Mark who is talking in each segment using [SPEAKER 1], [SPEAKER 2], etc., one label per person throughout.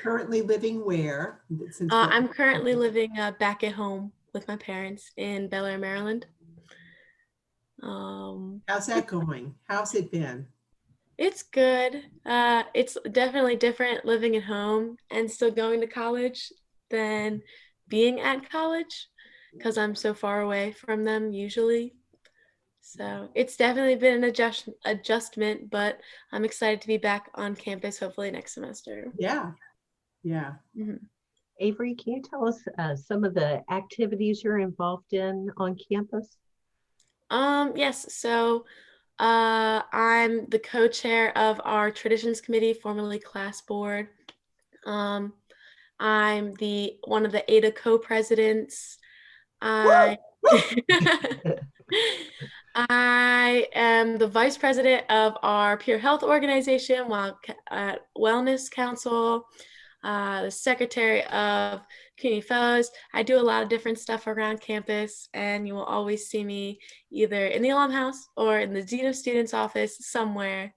[SPEAKER 1] Currently living where?
[SPEAKER 2] I'm currently living back at home with my parents in Bel Air, Maryland.
[SPEAKER 1] How's that going? How's it been?
[SPEAKER 2] It's good. It's definitely different living at home and still going to college than being at college because I'm so far away from them usually. So it's definitely been an adjustment, but I'm excited to be back on campus hopefully next semester.
[SPEAKER 1] Yeah, yeah.
[SPEAKER 2] Mhm.
[SPEAKER 3] Avery, can you tell us some of the activities you're involved in on campus?
[SPEAKER 2] Yes, so I'm the co-chair of our traditions committee, formerly class board. Um, I'm the one of the ADA co-presidents. I I am the vice president of our peer health organization, Wellness Council, the secretary of Community Fellows. I do a lot of different stuff around campus, and you will always see me either in the alum house or in the dean of students office somewhere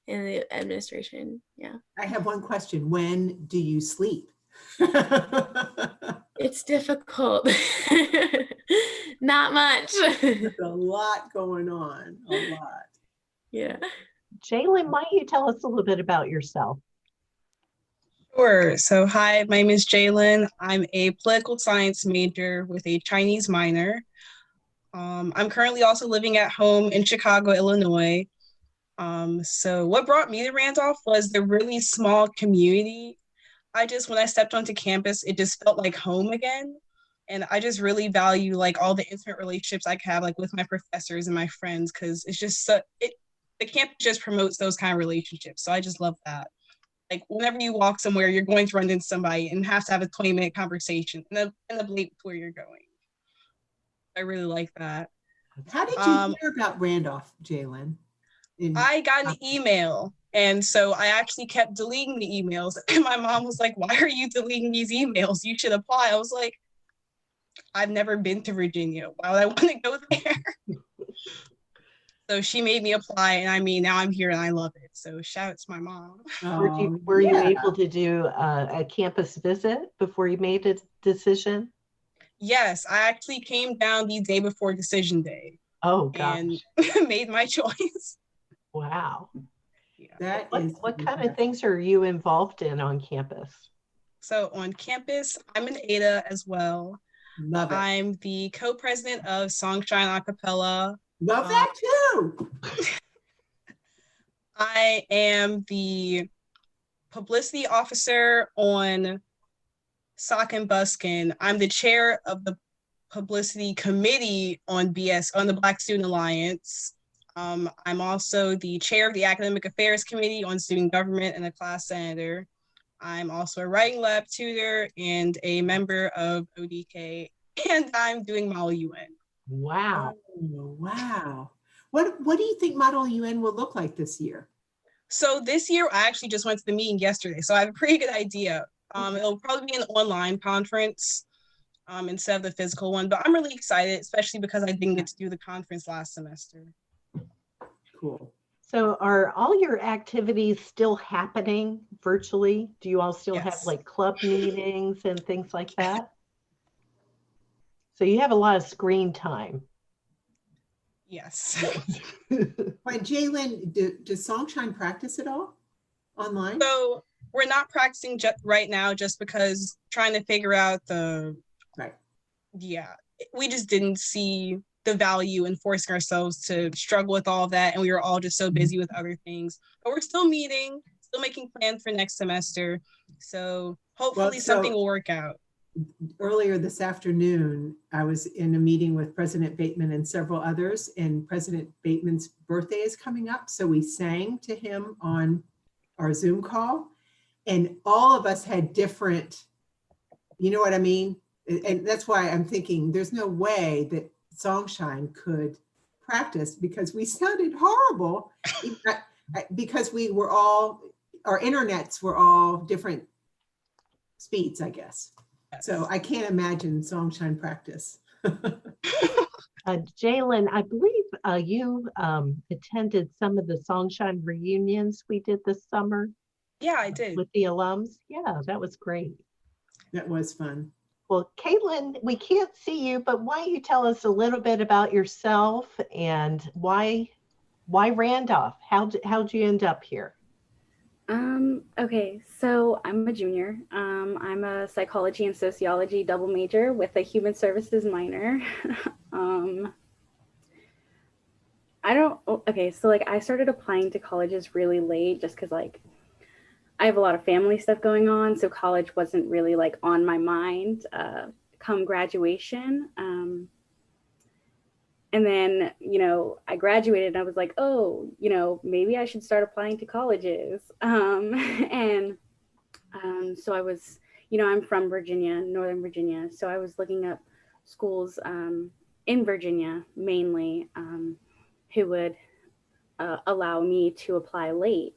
[SPEAKER 2] in the administration. Yeah.
[SPEAKER 1] I have one question. When do you sleep?
[SPEAKER 2] It's difficult. Not much.
[SPEAKER 1] There's a lot going on, a lot.
[SPEAKER 2] Yeah.
[SPEAKER 3] Jalen, why don't you tell us a little bit about yourself?
[SPEAKER 4] Sure. So, hi, my name is Jalen. I'm a political science major with a Chinese minor. I'm currently also living at home in Chicago, Illinois. So what brought me to Randolph was the really small community. When I stepped onto campus, it just felt like home again. And I just really value like all the intimate relationships I can have like with my professors and my friends, because it's just the campus just promotes those kind of relationships. So I just love that. Like whenever you walk somewhere, you're going to run into somebody and have to have a 20-minute conversation and end up late to where you're going. I really like that.
[SPEAKER 1] How did you hear about Randolph, Jalen?
[SPEAKER 4] I got an email, and so I actually kept deleting the emails. And my mom was like, "Why are you deleting these emails? You should apply." I was like, "I've never been to Virginia. Why would I want to go there?" So she made me apply, and I mean, now I'm here and I love it. So shout out to my mom.
[SPEAKER 3] Were you able to do a campus visit before you made a decision?
[SPEAKER 4] Yes, I actually came down the day before decision day.
[SPEAKER 3] Oh, gosh.
[SPEAKER 4] And made my choice.
[SPEAKER 3] Wow.
[SPEAKER 4] Yeah.
[SPEAKER 3] What kind of things are you involved in on campus?
[SPEAKER 4] So on campus, I'm an ADA as well.
[SPEAKER 1] Love it.
[SPEAKER 4] I'm the co-president of Songshine Acapella.
[SPEAKER 1] Love that too.
[SPEAKER 4] I am the publicity officer on Sock and Buskin. I'm the chair of the publicity committee on the Black Student Alliance. I'm also the chair of the academic affairs committee on student government and a class senator. I'm also a writing lab tutor and a member of ODK, and I'm doing Model UN.
[SPEAKER 3] Wow.
[SPEAKER 1] Oh, wow. What do you think Model UN will look like this year?
[SPEAKER 4] So this year, I actually just went to the meeting yesterday, so I have a pretty good idea. It'll probably be an online conference instead of the physical one, but I'm really excited, especially because I didn't get to do the conference last semester.
[SPEAKER 1] Cool.
[SPEAKER 3] So are all your activities still happening virtually? Do you all still have like club meetings and things like that? So you have a lot of screen time.
[SPEAKER 4] Yes.
[SPEAKER 1] But Jalen, does Songshine practice at all online?
[SPEAKER 4] So we're not practicing right now just because trying to figure out we just didn't see the value in forcing ourselves to struggle with all of that. And we were all just so busy with other things, but we're still meeting, still making plans for next semester. So hopefully something will work out.
[SPEAKER 1] Earlier this afternoon, I was in a meeting with President Bateman and several others, and President Bateman's birthday is coming up. So we sang to him on our Zoom call, and all of us had different, you know what I mean? And that's why I'm thinking there's no way that Songshine could practice, because we sounded horrible because we were all, our internets were all different speeds, I guess. So I can't imagine Songshine practice.
[SPEAKER 3] Jalen, I believe you attended some of the Songshine reunions we did this summer.
[SPEAKER 4] Yeah, I did.
[SPEAKER 3] with the alums? Yeah, that was great.
[SPEAKER 1] That was fun.
[SPEAKER 3] Well, Caitlin, we can't see you, but why don't you tell us a little bit about yourself and why Randolph? How'd you end up here?
[SPEAKER 5] Okay, so I'm a junior. I'm a psychology and sociology double major with a human services minor. um, okay, so like I started applying to colleges really late just because like I have a lot of family stuff going on. So college wasn't really like on my mind come graduation. And then, I graduated and I was like, oh, maybe I should start applying to colleges. And so I was, I'm from Virginia, Northern Virginia. So I was looking up schools in Virginia mainly who would allow me to apply late.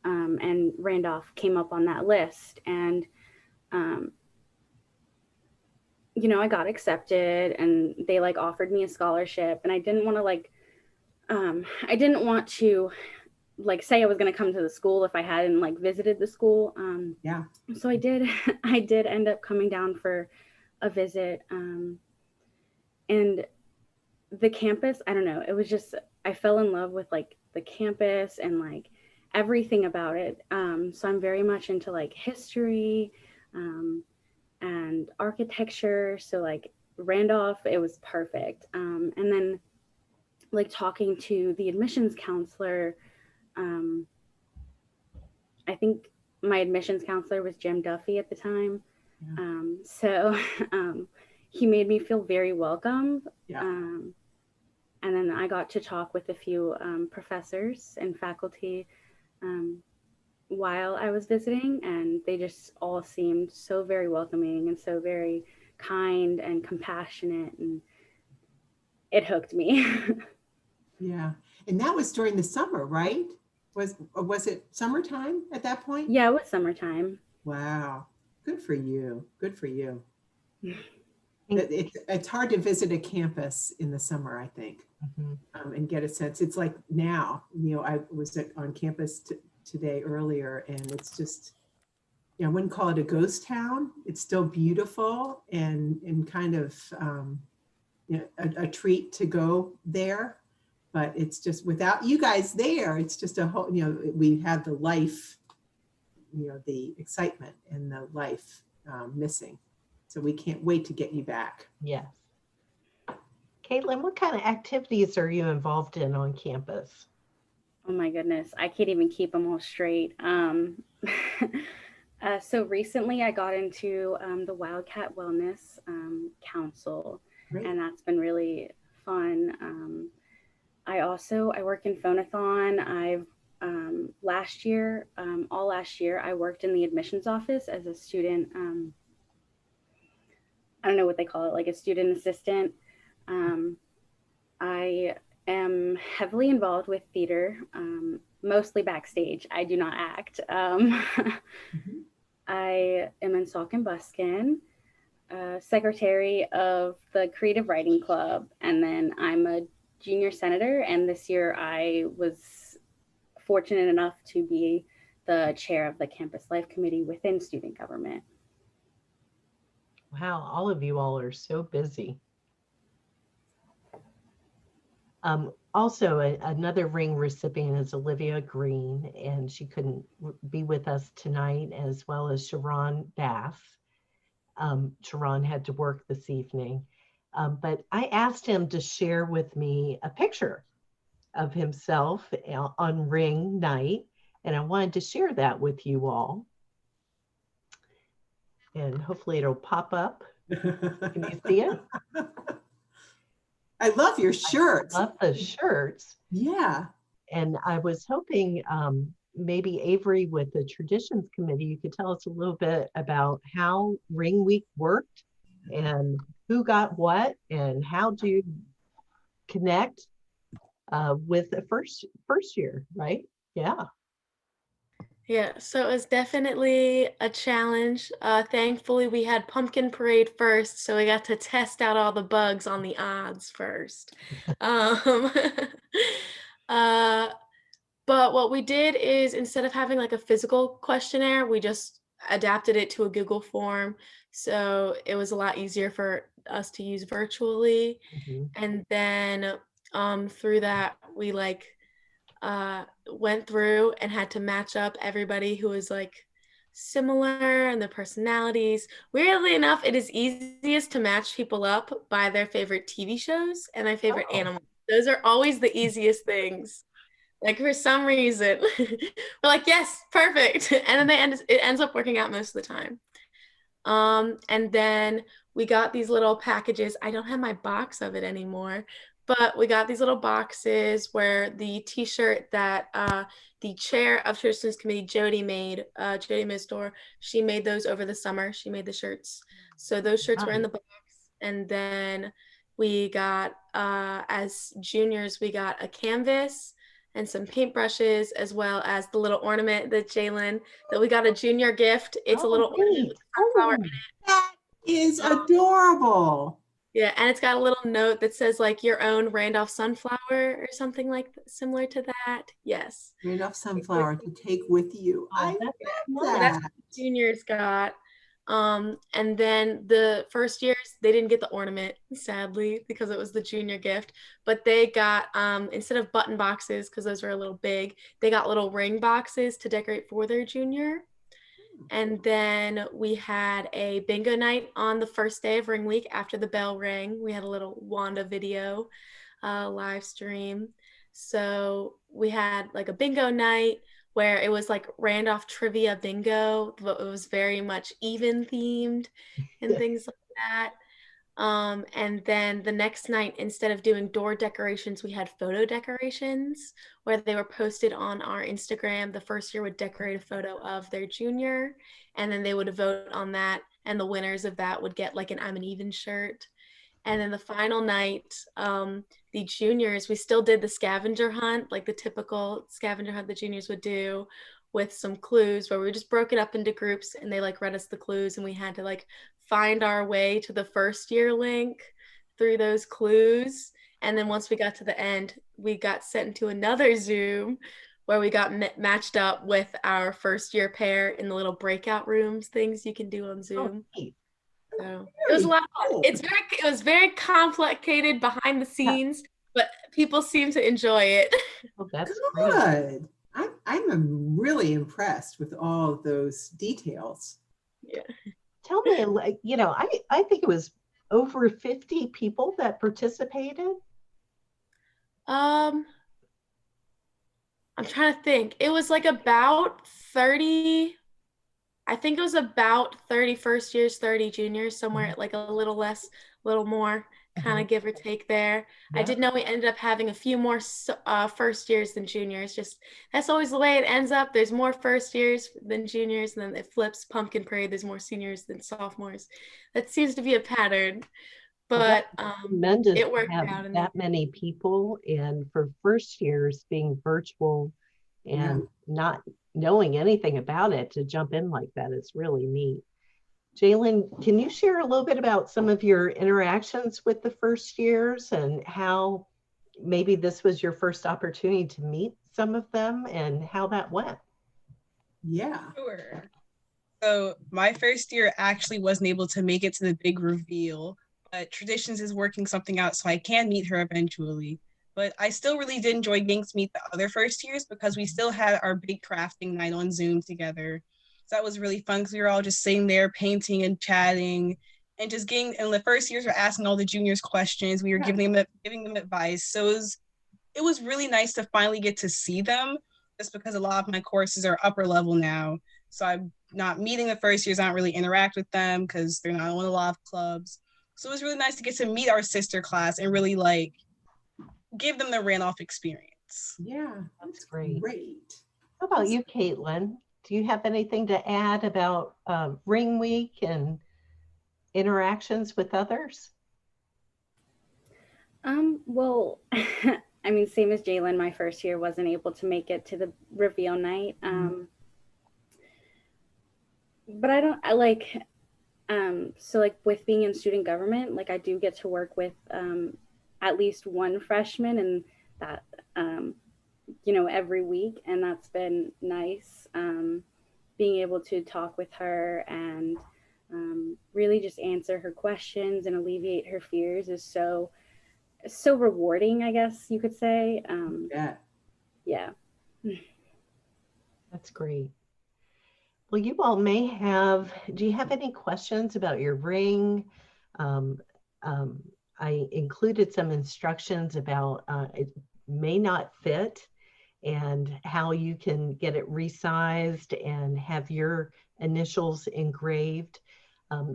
[SPEAKER 5] And Randolph came up on that list. And, I got accepted and they like offered me a scholarship. And I didn't want to like say I was going to come to the school if I hadn't like visited the school.
[SPEAKER 1] Yeah.
[SPEAKER 5] So I did end up coming down for a visit. And the campus, I don't know, it was just, I fell in love with like the campus and like everything about it. So I'm very much into like history and architecture. So like Randolph, it was perfect. And then like talking to the admissions counselor, I think my admissions counselor was Jim Duffy at the time. Yeah. So he made me feel very welcome. Yeah. And then I got to talk with a few professors and faculty while I was visiting, and they just all seemed so very welcoming and so very kind and compassionate, and it hooked me.
[SPEAKER 1] Yeah. And that was during the summer, right? Was it summertime at that point?
[SPEAKER 5] Yeah, it was summertime.
[SPEAKER 1] Wow. Good for you. Good for you. It's hard to visit a campus in the summer, I think, and get a sense. It's like now, I was on campus today earlier, and it's just, I wouldn't call it a ghost town. It's still beautiful and kind of a treat to go there. But it's just without you guys there, it's just a whole, we had the life, the excitement and the life missing. So we can't wait to get you back.
[SPEAKER 3] Yes. Caitlin, what kind of activities are you involved in on campus?
[SPEAKER 5] Oh my goodness, I can't even keep them all straight. So recently I got into the Wildcat Wellness Council. Great. And that's been really fun. I work in Phonathon. I've all last year, I worked in the admissions office as a student. I don't know what they call it, like a student assistant. I am heavily involved with theater, mostly backstage. I do not act. I am in Salk and Buskin, secretary of the Creative Writing Club, and then I'm a junior senator, and this year I was fortunate enough to be the chair of the Campus Life Committee within student government.
[SPEAKER 3] Wow, all of you all are so busy. Also, another ring recipient is Olivia Green, and she couldn't be with us tonight, as well as Sharon Bass. Sharon had to work this evening. But I asked him to share with me a picture of himself on ring night, and I wanted to share that with you all. And hopefully it'll pop up. Can you see it?
[SPEAKER 1] I love your shirts.
[SPEAKER 3] I love the shirts.
[SPEAKER 1] Yeah.
[SPEAKER 3] And I was hoping maybe Avery with the Traditions Committee, you could tell us a little bit about how Ring Week worked and who got what and how to connect with the first year, right? Yeah.
[SPEAKER 2] Yeah, so it was definitely a challenge. Thankfully, we had Pumpkin Parade first, so we got to test out all the bugs on the odds first. But But what we did is instead of having like a physical questionnaire, we just adapted it to a Google form. So it was a lot easier for us to use virtually.
[SPEAKER 3] Mhm.
[SPEAKER 2] And then through that, we like went through and had to match up everybody who was like similar and their personalities. Weirdly enough, it is easiest to match people up by their favorite TV shows and their favorite
[SPEAKER 3] Oh.
[SPEAKER 2] animals. Those are always the easiest things. Like for some reason, we're like, yes, perfect. And then it ends up working out most of the time. And then we got these little packages. I don't have my box of it anymore, but we got these little boxes where the t-shirt that the chair of Traditions Committee, Jody Misdor, she made those over the summer. She made the shirts. So those shirts were in the box. And then we got, as juniors, we got a canvas and some paintbrushes, as well as the little ornament that we got a junior gift. It's a little ornament with a sunflower in it.
[SPEAKER 1] That is adorable.
[SPEAKER 2] Yeah, and it's got a little note that says like your own Randolph sunflower or something like similar to that. Yes.
[SPEAKER 1] Randolph sunflower to take with you. I
[SPEAKER 3] that's
[SPEAKER 1] love
[SPEAKER 2] So that's
[SPEAKER 1] that.
[SPEAKER 2] what the juniors got. And then the first years, they didn't get the ornament, sadly, because it was the junior gift. But they got, instead of button boxes, because those were a little big, they got little ring boxes to decorate for their junior. And then we had a bingo night on the first day of Ring Week after the bell rang. We had a little Wanda video live stream. So we had like a bingo night where it was like Randolph trivia bingo, but it was very much even themed and things like that. And then the next night, instead of doing door decorations, we had photo decorations where they were posted on our Instagram. The first year would decorate a photo of their junior, and then they would vote on that. And the winners of that would get like an I'm an Even shirt. And then the final night, the juniors, we still did the scavenger hunt, like the typical scavenger hunt the juniors would do, with some clues where we just broke it up into groups and they like read us the clues and we had to like find our way to the first year link through those clues. And then once we got to the end, we got sent into another Zoom where we got matched up with our first year pair in the little breakout rooms, things you can do on Zoom.
[SPEAKER 3] neat.
[SPEAKER 2] So it was a lot of fun. It was very complicated behind the scenes, but people seem to enjoy it.
[SPEAKER 3] Oh, that's great.
[SPEAKER 1] Good. I'm really impressed with all of those details.
[SPEAKER 2] Yeah.
[SPEAKER 3] Tell me, like, I think it was over 50 people that participated.
[SPEAKER 2] I'm trying to think. It was like about 30. I think it was about 30 first years, 30 juniors, somewhere like a little less, a little more, kind of give or take there. I did know we ended up having a few more first years than juniors. Just that's always the way it ends up. There's more first years than juniors, and then it flips Pumpkin Parade. There's more seniors than sophomores. That seems to be a pattern. But
[SPEAKER 3] tremendous
[SPEAKER 2] it worked
[SPEAKER 3] to have
[SPEAKER 2] out.
[SPEAKER 3] that many people, and for first years being virtual and not knowing anything about it, to jump in like that is really neat. Jalen, can you share a little bit about some of your interactions with the first years and how maybe this was your first opportunity to meet some of them and how that went?
[SPEAKER 1] Yeah.
[SPEAKER 4] Sure. So my first year actually wasn't able to make it to the big reveal, but Traditions is working something out so I can meet her eventually. But I still really did enjoy getting to meet the other first years because we still had our big crafting night on Zoom together. So that was really fun because we were all just sitting there painting and chatting and just getting, and the first years were asking all the juniors questions. We were giving them advice. So it was really nice to finally get to see them, just because a lot of my courses are upper level now. So I'm not meeting the first years. I don't really interact with them because they're not on a lot of clubs. So it was really nice to get to meet our sister class and really like give them the Randolph experience.
[SPEAKER 1] Yeah,
[SPEAKER 3] That's great. How
[SPEAKER 1] How
[SPEAKER 3] about you, Caitlin? Do you have anything to add about Ring Week and interactions with others?
[SPEAKER 5] Well, I mean, same as Jalen, my first year wasn't able to make it to the reveal night. But I like, so like with being in student government, like I do get to work with at least one freshman, and that you know, every week, and that's been nice. Being able to talk with her and really just answer her questions and alleviate her fears is so rewarding, I guess you could say.
[SPEAKER 1] Yeah.
[SPEAKER 5] Yeah.
[SPEAKER 3] That's great. Well, you all may have, do you have any questions about your ring? Um, um, I included some instructions about it may not fit and how you can get it resized and have your initials engraved.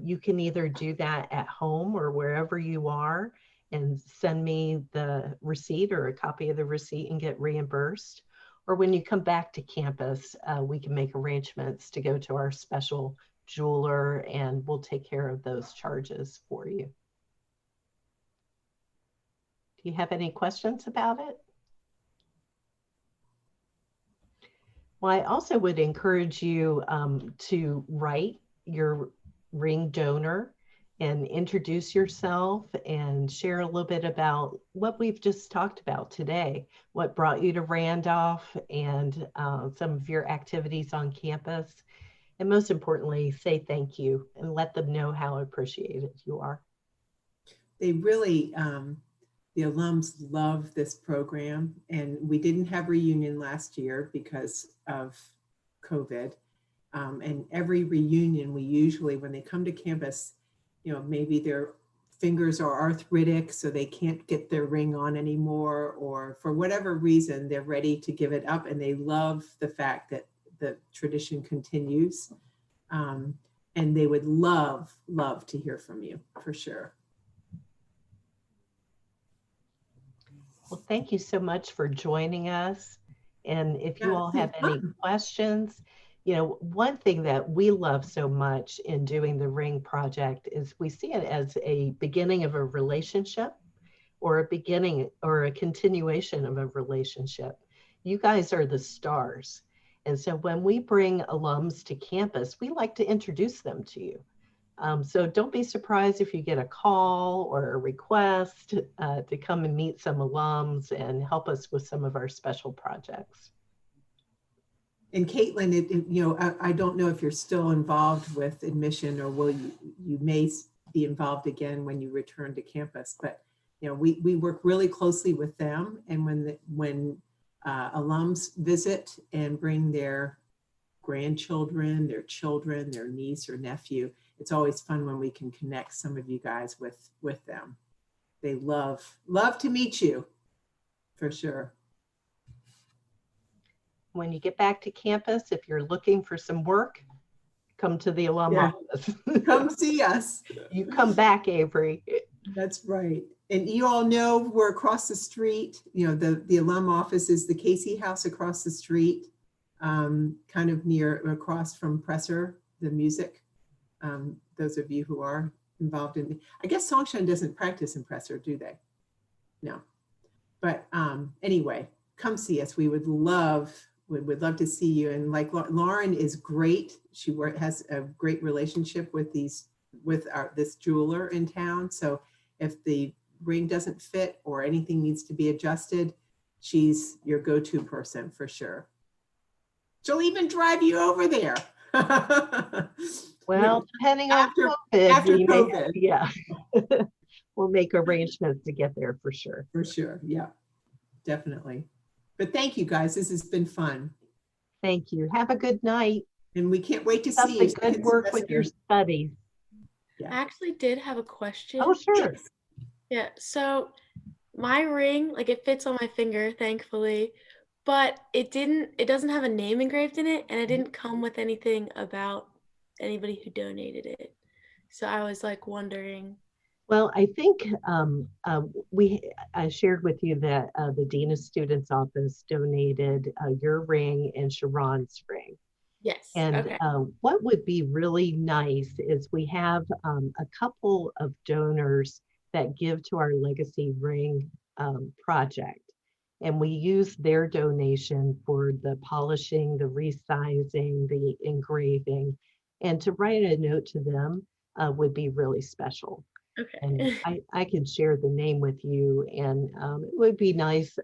[SPEAKER 3] You can either do that at home or wherever you are and send me the receipt or a copy of the receipt and get reimbursed. Or when you come back to campus, we can make arrangements to go to our special jeweler and we'll take care of those charges for you. Do you have any questions about it? Well, I also would encourage you to write your ring donor and introduce yourself and share a little bit about what we've just talked about today, what brought you to Randolph and some of your activities on campus. And most importantly, say thank you and let them know how appreciated you are.
[SPEAKER 1] They really, the alums love this program, and we didn't have reunion last year because of COVID. And every reunion, we usually, when they come to campus, you know, maybe their fingers are arthritic, so they can't get their ring on anymore, or for whatever reason, they're ready to give it up, and they love the fact that the tradition continues. And they would love to hear from you, for sure.
[SPEAKER 3] Well, thank you so much for joining us. And if you all have any questions, you know, one thing that we love so much in doing the Ring Project is we see it as a beginning of a relationship or a beginning or a continuation of a relationship. You guys are the stars. And so when we bring alums to campus, we like to introduce them to you. So don't be surprised if you get a call or a request to come and meet some alums and help us with some of our special projects.
[SPEAKER 1] And Caitlin, you know, I don't know if you're still involved with admission, or will you may be involved again when you return to campus, but you know, we work really closely with them, and when alums visit and bring their grandchildren, their children, their niece or nephew, it's always fun when we can connect some of you guys with them. They love to meet you, for sure.
[SPEAKER 3] When you get back to campus, if you're looking for some work, come to the alum office.
[SPEAKER 1] Come see us.
[SPEAKER 3] You come back, Avery.
[SPEAKER 1] That's right. And you all know we're across the street. You know, the alum office is the Casey House across the street, kind of across from Presser, the music. Those of you who are involved in, I guess Songshine doesn't practice in Presser, do they? No. But anyway, come see us. We would love to see you. And like Lauren is great. She has a great relationship with this jeweler in town. So if the ring doesn't fit or anything needs to be adjusted, she's your go-to person for sure. She'll even drive you over there.
[SPEAKER 3] Well, depending on COVID,
[SPEAKER 1] after COVID.
[SPEAKER 3] Yeah. We'll make arrangements to get there for sure.
[SPEAKER 1] For sure. Yeah, definitely. But thank you guys. This has been fun.
[SPEAKER 3] Thank you. Have a good night.
[SPEAKER 1] And we can't wait to see you.
[SPEAKER 3] Good work with your studies.
[SPEAKER 2] Yeah. I actually did have a question.
[SPEAKER 3] Oh, sure.
[SPEAKER 2] Yeah. So my ring, like it fits on my finger, thankfully, but it doesn't have a name engraved in it, and it didn't come with anything about anybody who donated it. So I was like wondering.
[SPEAKER 3] Well, I think I shared with you that the Dean of Students Office donated your ring and Sharon's ring.
[SPEAKER 2] Yes.
[SPEAKER 3] And
[SPEAKER 2] okay.
[SPEAKER 3] What would be really nice is we have a couple of donors that give to our Legacy Ring project. And we use their donation for the polishing, the resizing, the engraving, and to write a note to them would be really special.
[SPEAKER 2] Okay.
[SPEAKER 3] And I can share the name with you, and it would be nice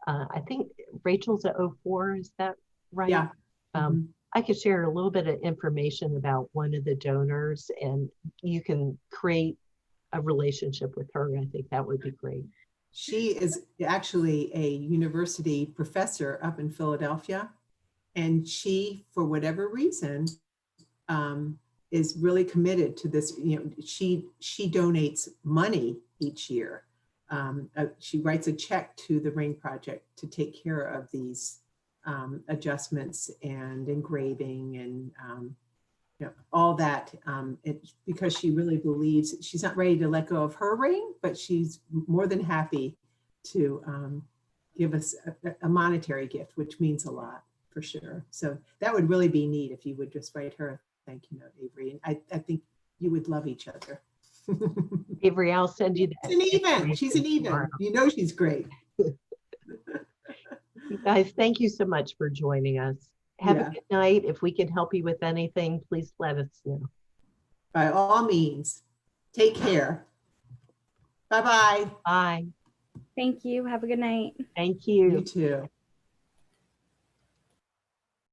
[SPEAKER 3] I think Rachel's at 04, is that right?
[SPEAKER 1] Yeah. Mhm.
[SPEAKER 3] I could share a little bit of information about one of the donors, and you can create a relationship with her. I think that would be great.
[SPEAKER 1] She is actually a university professor up in Philadelphia. And she, for whatever reason, is really committed to this. You know, she donates money each year. She writes a check to the Ring Project to take care of these adjustments and engraving and you know, all that. Because she really believes she's not ready to let go of her ring, but she's more than happy to give us a monetary gift, which means a lot for sure. So that would really be neat if you would just write her a thank you note, Avery. And I think you would love each other.
[SPEAKER 3] Avery, I'll send you that.
[SPEAKER 1] She's an even. She's an even.
[SPEAKER 3] Tomorrow.
[SPEAKER 1] You know she's great.
[SPEAKER 3] You guys, thank you so much for joining us. Have a good night. If we can help you with anything, please let us know.
[SPEAKER 1] By all means, take care. Bye-bye.
[SPEAKER 3] Bye.
[SPEAKER 5] Thank you. Have a good night.
[SPEAKER 3] Thank you.
[SPEAKER 1] You too.